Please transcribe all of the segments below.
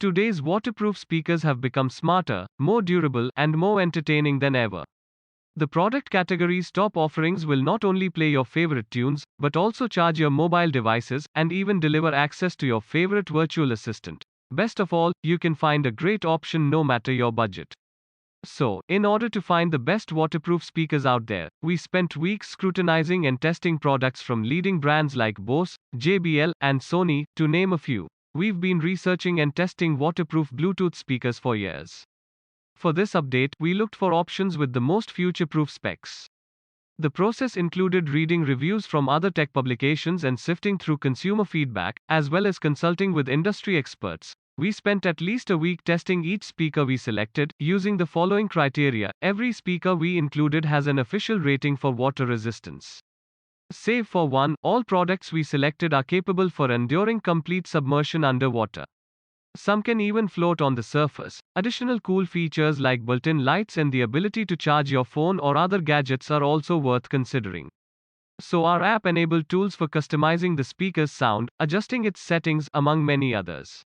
Today's waterproof speakers have become smarter, more durable, and more entertaining than ever. The product category's top offerings will not only play your favorite tunes, but also charge your mobile devices and even deliver access to your favorite virtual assistant. Best of all, you can find a great option no matter your budget. So, in order to find the best waterproof speakers out there, we spent weeks scrutinizing and testing products from leading brands like Bose, JBL, and Sony, to name a few. We've been researching and testing waterproof Bluetooth speakers for years. For this update, we looked for options with the most future-proof specs. The process included reading reviews from other tech publications and sifting through consumer feedback, as well as consulting with industry experts. We spent at least a week testing each speaker we selected, using the following criteria. Every speaker we included has an official rating for water resistance. Save for one, all products we selected are capable for enduring complete submersion underwater. Some can even float on the surface. Additional cool features like built-in lights and the ability to charge your phone or other gadgets are also worth considering. So our app enabled tools for customizing the speaker's sound, adjusting its settings, among many others.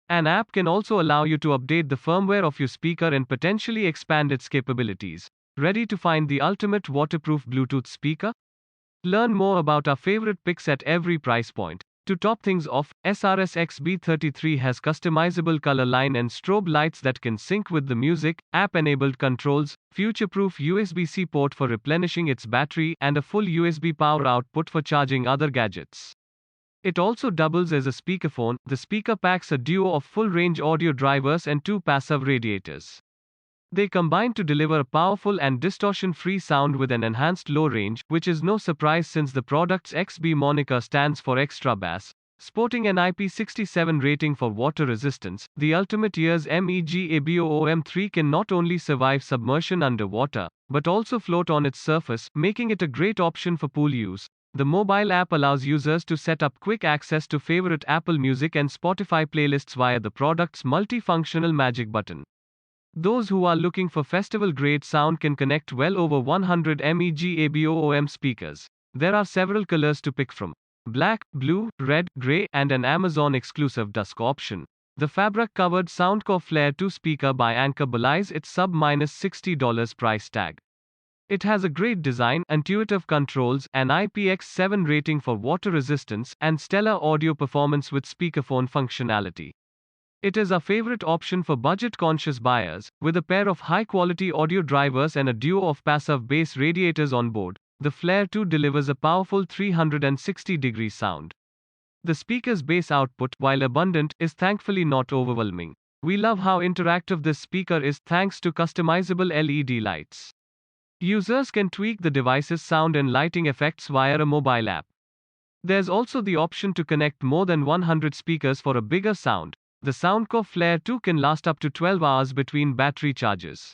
An app can also allow you to update the firmware of your speaker and potentially expand its capabilities. Ready to find the ultimate waterproof Bluetooth speaker? Learn more about our favorite picks at every price point. To top things off, SRS XB33 has customizable color line and strobe lights that can sync with the music, app-enabled controls, future-proof USB-C port for replenishing its battery, and a full USB power output for charging other gadgets. It also doubles as a speakerphone. The speaker packs a duo of full-range audio drivers and two passive radiators. They combine to deliver a powerful and distortion-free sound with an enhanced low range, which is no surprise since the product's XB moniker stands for extra bass. Sporting an IP67 rating for water resistance, the Ultimate Ears MEG-ABOOM3 can not only survive submersion underwater, but also float on its surface, making it a great option for pool use. The mobile app allows users to set up quick access to favorite Apple Music and Spotify playlists via the product's multifunctional magic button. Those who are looking for festival-grade sound can connect well over 100 MEG-ABOOM speakers. There are several colors to pick from: black, blue, red, gray, and an Amazon-exclusive dusk option. The fabric-covered Soundcore Flare 2 speaker by Anker belies its sub-$60 price tag. It has a great design, intuitive controls, an IPX7 rating for water resistance, and stellar audio performance with speakerphone functionality. It is a favorite option for budget-conscious buyers. With a pair of high-quality audio drivers and a duo of passive bass radiators on board, the Flare 2 delivers a powerful 360-degree sound. The speaker's bass output, while abundant, is thankfully not overwhelming. We love how interactive this speaker is thanks to customizable LED lights. Users can tweak the device's sound and lighting effects via a mobile app. There's also the option to connect more than 100 speakers for a bigger sound. The Soundcore Flare 2 can last up to 12 hours between battery charges.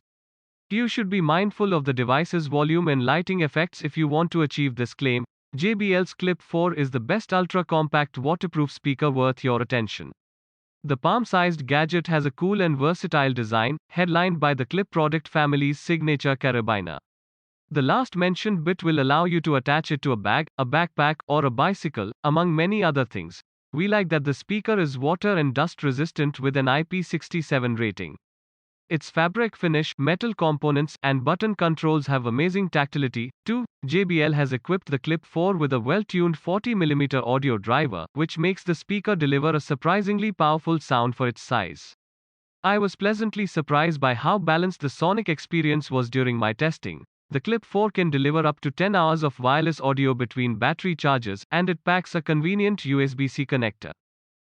You should be mindful of the device's volume and lighting effects if you want to achieve this claim. JBL's Clip 4 is the best ultra-compact waterproof speaker worth your attention. The palm-sized gadget has a cool and versatile design, headlined by the Clip product family's signature carabiner. The last mentioned bit will allow you to attach it to a bag, a backpack, or a bicycle, among many other things. We like that the speaker is water and dust resistant with an IP67 rating. Its fabric finish, metal components, and button controls have amazing tactility, too. JBL has equipped the Clip 4 with a well-tuned 40mm audio driver, which makes the speaker deliver a surprisingly powerful sound for its size. I was pleasantly surprised by how balanced the sonic experience was during my testing. The Clip 4 can deliver up to 10 hours of wireless audio between battery charges, and it packs a convenient USB-C connector.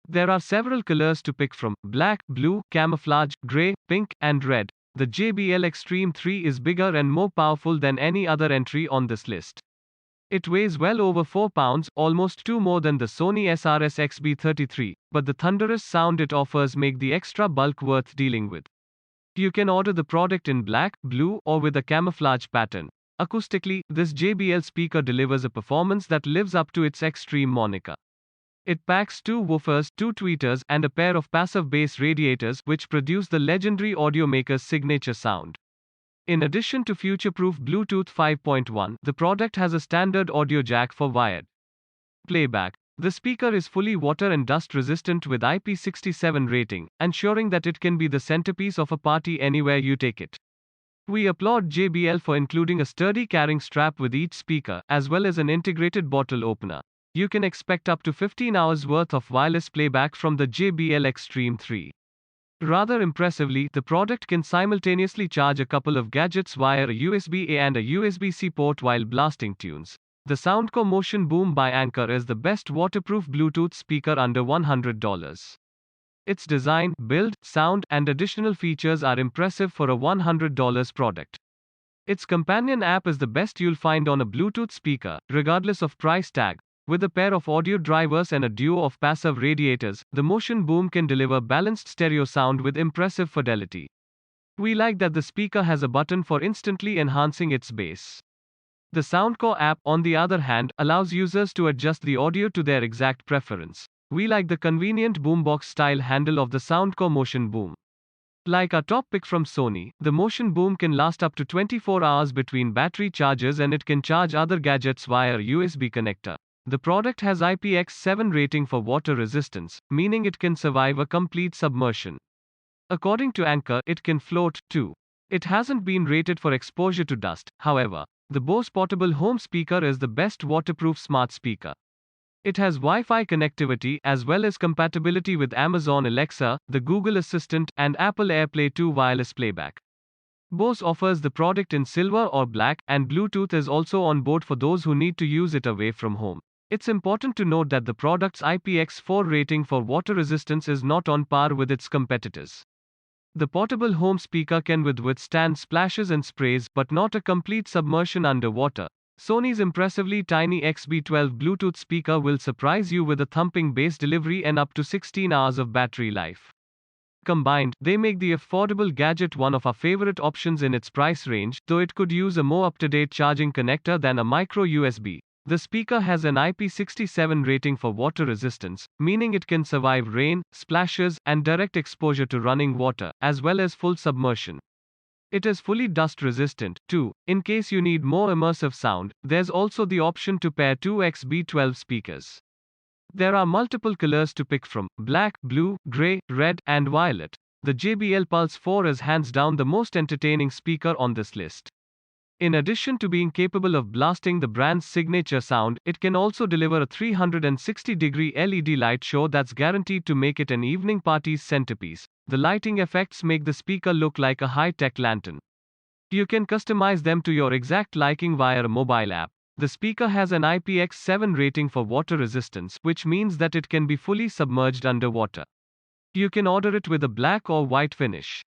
There are several colors to pick from: black, blue, camouflage, gray, pink, and red. The JBL Extreme 3 is bigger and more powerful than any other entry on this list. It weighs well over 4 pounds, almost 2 more than the Sony SRS XB33, but the thunderous sound it offers make the extra bulk worth dealing with. You can order the product in black, blue, or with a camouflage pattern. Acoustically, this JBL speaker delivers a performance that lives up to its extreme moniker. It packs 2 woofers, 2 tweeters, and a pair of passive bass radiators, which produce the legendary audiomaker's signature sound. In addition to future-proof Bluetooth 5.1, the product has a standard audio jack for wired playback. The speaker is fully water and dust resistant with IP67 rating, ensuring that it can be the centerpiece of a party anywhere you take it. We applaud JBL for including a sturdy carrying strap with each speaker, as well as an integrated bottle opener. You can expect up to 15 hours worth of wireless playback from the JBL Extreme 3. Rather impressively, the product can simultaneously charge a couple of gadgets via a USB-A and a USB-C port while blasting tunes. The Soundcore Motion Boom by Anker is the best waterproof Bluetooth speaker under $100. Its design, build, sound, and additional features are impressive for a $100 product. Its companion app is the best you'll find on a Bluetooth speaker, regardless of price tag. With a pair of audio drivers and a duo of passive radiators, the Motion Boom can deliver balanced stereo sound with impressive fidelity. We like that the speaker has a button for instantly enhancing its bass. The Soundcore app, on the other hand, allows users to adjust the audio to their exact preference. We like the convenient boombox style handle of the Soundcore Motion Boom. Like our top pick from Sony, the Motion Boom can last up to 24 hours between battery charges and it can charge other gadgets via a USB connector. The product has IPX7 rating for water resistance, meaning it can survive a complete submersion. According to Anker, it can float, too. It hasn't been rated for exposure to dust, however. The Bose Portable Home Speaker is the best waterproof smart speaker. It has Wi-Fi connectivity as well as compatibility with Amazon Alexa, the Google Assistant, and Apple AirPlay 2 wireless playback. Bose offers the product in silver or black, and Bluetooth is also on board for those who need to use it away from home. It's important to note that the product's IPX4 rating for water resistance is not on par with its competitors. The portable home speaker can withstand splashes and sprays, but not a complete submersion underwater. Sony's impressively tiny XB12 Bluetooth speaker will surprise you with a thumping bass delivery and up to 16 hours of battery life. Combined, they make the affordable gadget one of our favorite options in its price range, though it could use a more up-to-date charging connector than a micro USB. The speaker has an IP67 rating for water resistance, meaning it can survive rain, splashes, and direct exposure to running water, as well as full submersion. It is fully dust resistant, too. In case you need more immersive sound, there's also the option to pair two XB12 speakers. There are multiple colors to pick from: black, blue, gray, red, and violet. The JBL Pulse 4 is hands down the most entertaining speaker on this list. In addition to being capable of blasting the brand's signature sound, it can also deliver a 360-degree LED light show that's guaranteed to make it an evening party's centerpiece. The lighting effects make the speaker look like a high-tech lantern. You can customize them to your exact liking via a mobile app. The speaker has an IPX7 rating for water resistance, which means that it can be fully submerged underwater. You can order it with a black or white finish.